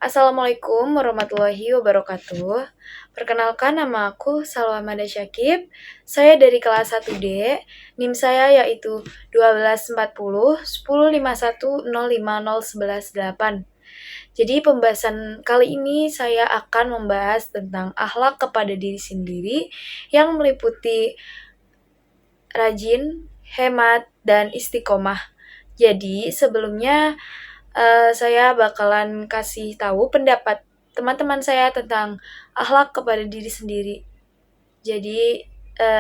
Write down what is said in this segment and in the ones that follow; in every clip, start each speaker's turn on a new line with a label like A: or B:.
A: Assalamualaikum warahmatullahi wabarakatuh. Perkenalkan, nama aku Salwa Mada Syakib. Saya dari kelas 1D. NIM saya yaitu 1240 1051 0501118. Jadi pembahasan kali ini saya akan membahas tentang akhlak kepada diri sendiri yang meliputi rajin, hemat, dan istiqomah. Jadi sebelumnya saya bakalan kasih tahu pendapat teman-teman saya tentang akhlak kepada diri sendiri. Jadi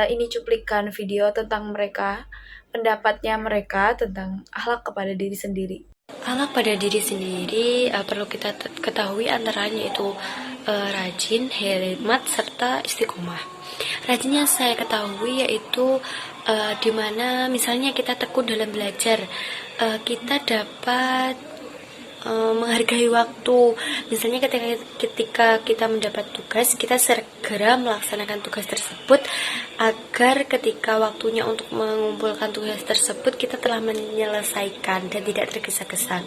A: ini cuplikan video tentang mereka, pendapatnya mereka tentang akhlak kepada diri sendiri.
B: Akhlak pada diri sendiri perlu kita ketahui antaranya itu rajin, hemat, serta istiqomah. Rajin yang saya ketahui yaitu dimana misalnya kita tekun dalam belajar, kita dapat menghargai waktu. Misalnya ketika kita mendapat tugas, kita segera melaksanakan tugas tersebut agar ketika waktunya untuk mengumpulkan tugas tersebut kita telah menyelesaikan dan tidak tergesa-gesa.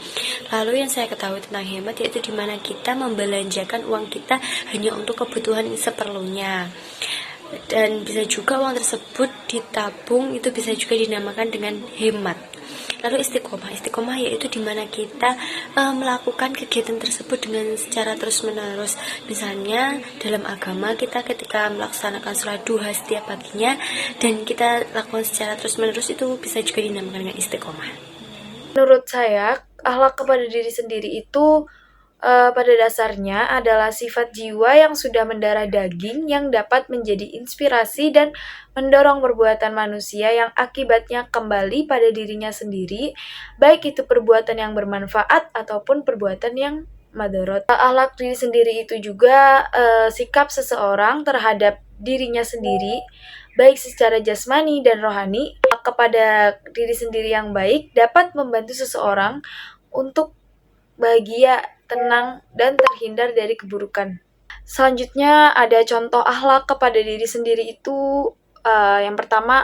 B: Lalu yang saya ketahui tentang hemat yaitu dimana kita membelanjakan uang kita hanya untuk kebutuhan seperlunya, dan bisa juga uang tersebut ditabung, itu bisa juga dinamakan dengan hemat. Lalu istiqomah yaitu dimana kita melakukan kegiatan tersebut dengan secara terus-menerus. Misalnya dalam agama kita ketika melaksanakan sholat duha setiap paginya dan kita lakukan secara terus-menerus, itu bisa juga dinamakan dengan istiqomah.
A: Menurut saya, akhlak kepada diri sendiri itu pada dasarnya adalah sifat jiwa yang sudah mendarah daging yang dapat menjadi inspirasi dan mendorong perbuatan manusia yang akibatnya kembali pada dirinya sendiri, baik itu perbuatan yang bermanfaat ataupun perbuatan yang madorot. Akhlak diri sendiri itu juga sikap seseorang terhadap dirinya sendiri, baik secara jasmani dan rohani. Kepada diri sendiri yang baik dapat membantu seseorang untuk bahagia, tenang, dan terhindar dari keburukan. Selanjutnya ada contoh akhlak kepada diri sendiri itu yang pertama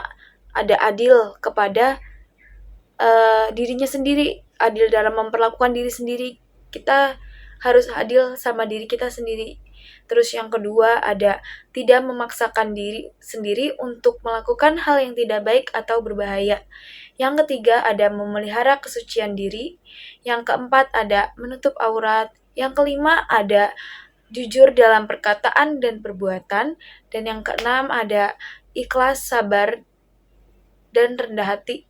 A: ada adil kepada dirinya sendiri, adil dalam memperlakukan diri sendiri. Kita harus adil sama diri kita sendiri. Terus yang kedua ada tidak memaksakan diri sendiri untuk melakukan hal yang tidak baik atau berbahaya. Yang ketiga ada memelihara kesucian diri. Yang keempat ada menutup aurat. Yang kelima ada jujur dalam perkataan dan perbuatan. Dan yang keenam ada ikhlas, sabar, dan rendah hati.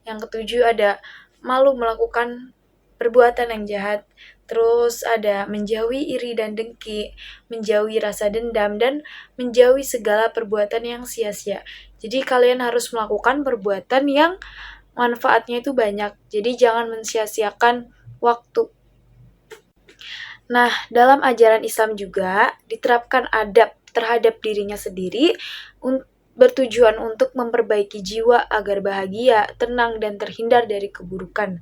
A: Yang ketujuh ada malu melakukan perbuatan yang jahat. Terus ada menjauhi iri dan dengki, menjauhi rasa dendam, dan menjauhi segala perbuatan yang sia-sia. Jadi kalian harus melakukan perbuatan yang manfaatnya itu banyak. Jadi jangan mensia-siakan waktu. Nah, dalam ajaran Islam juga diterapkan adab terhadap dirinya sendiri bertujuan untuk memperbaiki jiwa agar bahagia, tenang, dan terhindar dari keburukan.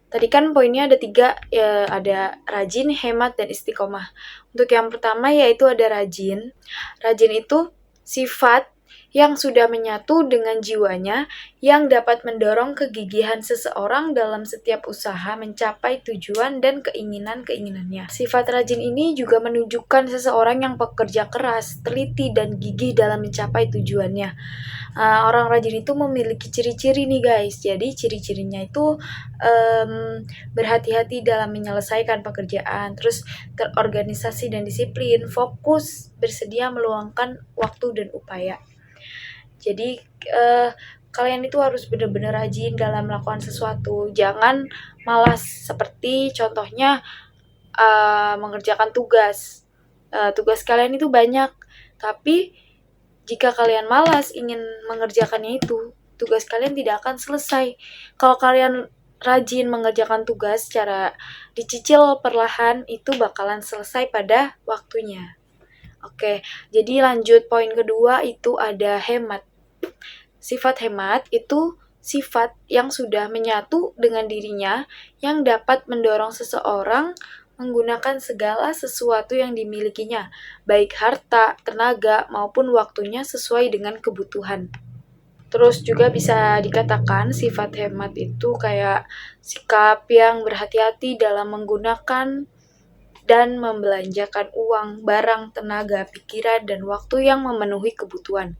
A: Tadi kan poinnya ada 3, ya, ada rajin, hemat, dan istiqomah. Untuk yang pertama yaitu ada rajin. Rajin itu sifat yang sudah menyatu dengan jiwanya yang dapat mendorong kegigihan seseorang dalam setiap usaha mencapai tujuan dan keinginan-keinginannya. Sifat rajin ini juga menunjukkan seseorang yang pekerja keras, teliti, dan gigih dalam mencapai tujuannya. Orang rajin itu memiliki ciri-ciri nih guys. Jadi ciri-cirinya itu berhati-hati dalam menyelesaikan pekerjaan, terus terorganisasi dan disiplin, fokus, bersedia meluangkan waktu dan upaya. Jadi kalian itu harus benar-benar rajin dalam melakukan sesuatu. Jangan malas, seperti contohnya mengerjakan tugas. Tugas kalian itu banyak, tapi jika kalian malas ingin mengerjakannya itu, tugas kalian tidak akan selesai. Kalau kalian rajin mengerjakan tugas secara dicicil perlahan, itu bakalan selesai pada waktunya. Oke, jadi lanjut poin kedua itu ada hemat. Sifat hemat itu sifat yang sudah menyatu dengan dirinya yang dapat mendorong seseorang menggunakan segala sesuatu yang dimilikinya, baik harta, tenaga, maupun waktunya sesuai dengan kebutuhan. Terus juga bisa dikatakan sifat hemat itu kayak sikap yang berhati-hati dalam menggunakan dan membelanjakan uang, barang, tenaga, pikiran, dan waktu yang memenuhi kebutuhan.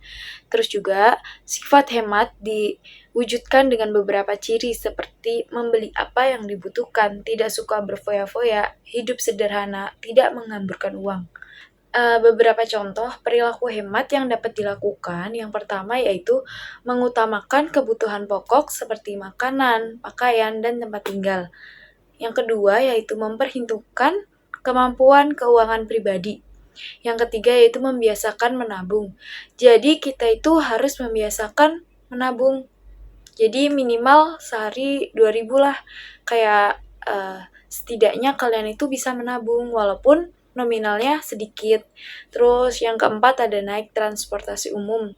A: Terus juga sifat hemat diwujudkan dengan beberapa ciri seperti membeli apa yang dibutuhkan, tidak suka berfoya-foya, hidup sederhana, tidak menghamburkan uang. Beberapa contoh perilaku hemat yang dapat dilakukan, yang pertama yaitu mengutamakan kebutuhan pokok seperti makanan, pakaian, dan tempat tinggal. Yang kedua yaitu memperhitungkan kemampuan keuangan pribadi. Yang ketiga yaitu membiasakan menabung. Jadi kita itu harus membiasakan menabung. Jadi minimal sehari 2.000 lah. Kayak setidaknya kalian itu bisa menabung walaupun nominalnya sedikit. Terus yang keempat ada naik transportasi umum.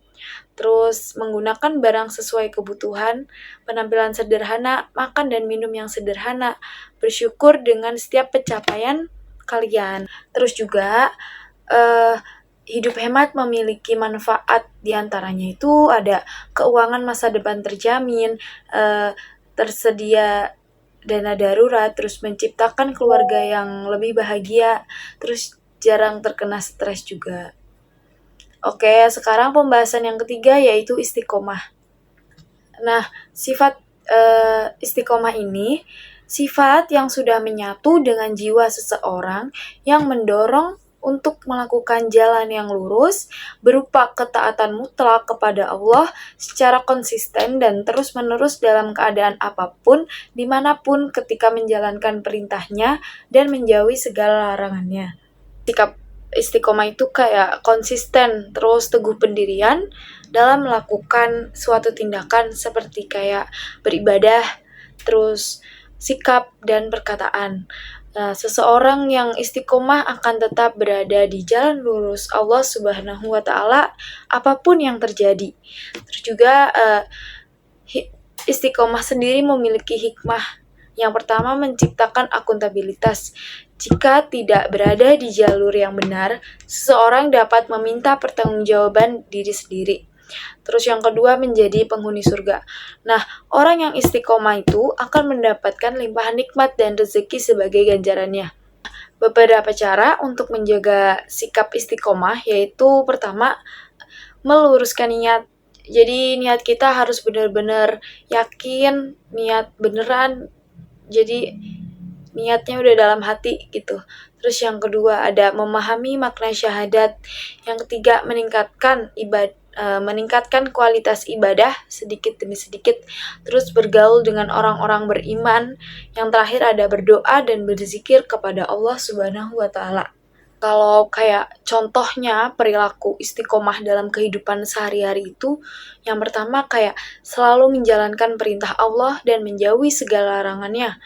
A: Terus menggunakan barang sesuai kebutuhan, penampilan sederhana, makan dan minum yang sederhana, bersyukur dengan setiap pencapaian kalian. Terus juga hidup hemat memiliki manfaat, diantaranya itu ada keuangan masa depan terjamin, tersedia dana darurat, terus menciptakan keluarga yang lebih bahagia, terus jarang terkena stres juga. Oke, sekarang pembahasan yang ketiga yaitu istiqomah. Nah, sifat istiqomah ini sifat yang sudah menyatu dengan jiwa seseorang yang mendorong untuk melakukan jalan yang lurus berupa ketaatan mutlak kepada Allah secara konsisten dan terus-menerus dalam keadaan apapun, dimanapun ketika menjalankan perintahnya dan menjauhi segala larangannya. Sikap istiqomah itu kayak konsisten, terus teguh pendirian dalam melakukan suatu tindakan seperti kayak beribadah, terus sikap dan perkataan. Nah, seseorang yang istiqomah akan tetap berada di jalan lurus Allah Subhanahu wa Ta'ala, apapun yang terjadi. Terus juga istiqomah sendiri memiliki hikmah. Yang pertama, menciptakan akuntabilitas. Jika tidak berada di jalur yang benar, seseorang dapat meminta pertanggungjawaban diri sendiri. Terus yang kedua, menjadi penghuni surga. Nah, orang yang istiqomah itu akan mendapatkan limpahan nikmat dan rezeki sebagai ganjarannya. Beberapa cara untuk menjaga sikap istiqomah yaitu pertama, meluruskan niat. Jadi niat kita harus benar-benar yakin, niat beneran. Jadi niatnya udah dalam hati gitu. Terus yang kedua ada memahami makna syahadat. Yang ketiga meningkatkan kualitas ibadah sedikit demi sedikit. Terus bergaul dengan orang-orang beriman. Yang terakhir ada berdoa dan berzikir kepada Allah Subhanahu wa Ta'ala. Kalau kayak contohnya perilaku istiqomah dalam kehidupan sehari-hari itu, yang pertama kayak selalu menjalankan perintah Allah dan menjauhi segala larangannya.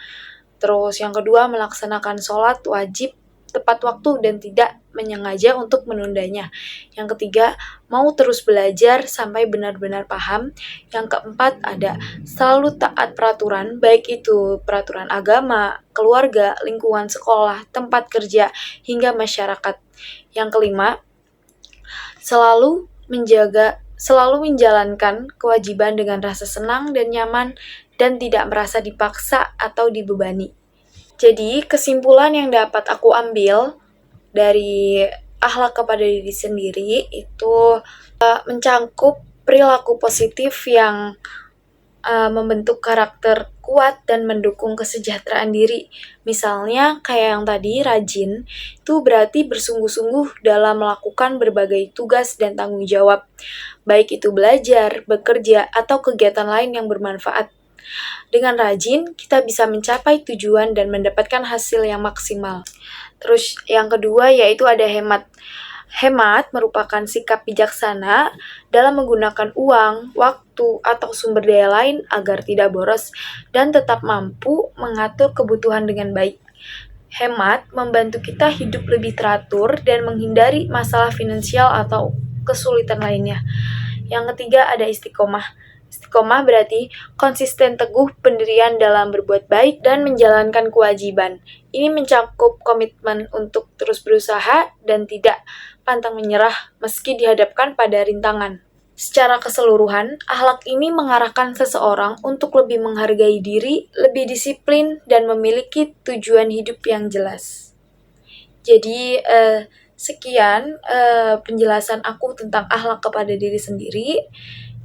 A: Terus yang kedua, melaksanakan sholat wajib tepat waktu dan tidak menyengaja untuk menundanya. Yang ketiga, mau terus belajar sampai benar-benar paham. Yang keempat, ada selalu taat peraturan, baik itu peraturan agama, keluarga, lingkungan sekolah, tempat kerja, hingga masyarakat. Yang kelima, selalu menjalankan kewajiban dengan rasa senang dan nyaman dan tidak merasa dipaksa atau dibebani. Jadi, kesimpulan yang dapat aku ambil dari akhlak kepada diri sendiri itu mencangkup perilaku positif yang membentuk karakter kuat dan mendukung kesejahteraan diri. Misalnya kayak yang tadi, rajin, itu berarti bersungguh-sungguh dalam melakukan berbagai tugas dan tanggung jawab, baik itu belajar, bekerja, atau kegiatan lain yang bermanfaat. Dengan rajin, kita bisa mencapai tujuan dan mendapatkan hasil yang maksimal. Terus yang kedua yaitu ada hemat. Hemat merupakan sikap bijaksana dalam menggunakan uang, waktu, atau sumber daya lain agar tidak boros dan tetap mampu mengatur kebutuhan dengan baik. Hemat membantu kita hidup lebih teratur dan menghindari masalah finansial atau kesulitan lainnya. Yang ketiga ada istiqomah. Istiqomah berarti konsisten teguh pendirian dalam berbuat baik dan menjalankan kewajiban. Ini mencakup komitmen untuk terus berusaha dan tidak pantang menyerah meski dihadapkan pada rintangan. Secara keseluruhan, akhlak ini mengarahkan seseorang untuk lebih menghargai diri, lebih disiplin, dan memiliki tujuan hidup yang jelas. Jadi, sekian penjelasan aku tentang akhlak kepada diri sendiri.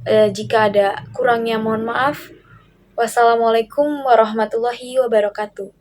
A: Jika ada kurangnya, mohon maaf. Wassalamualaikum warahmatullahi wabarakatuh.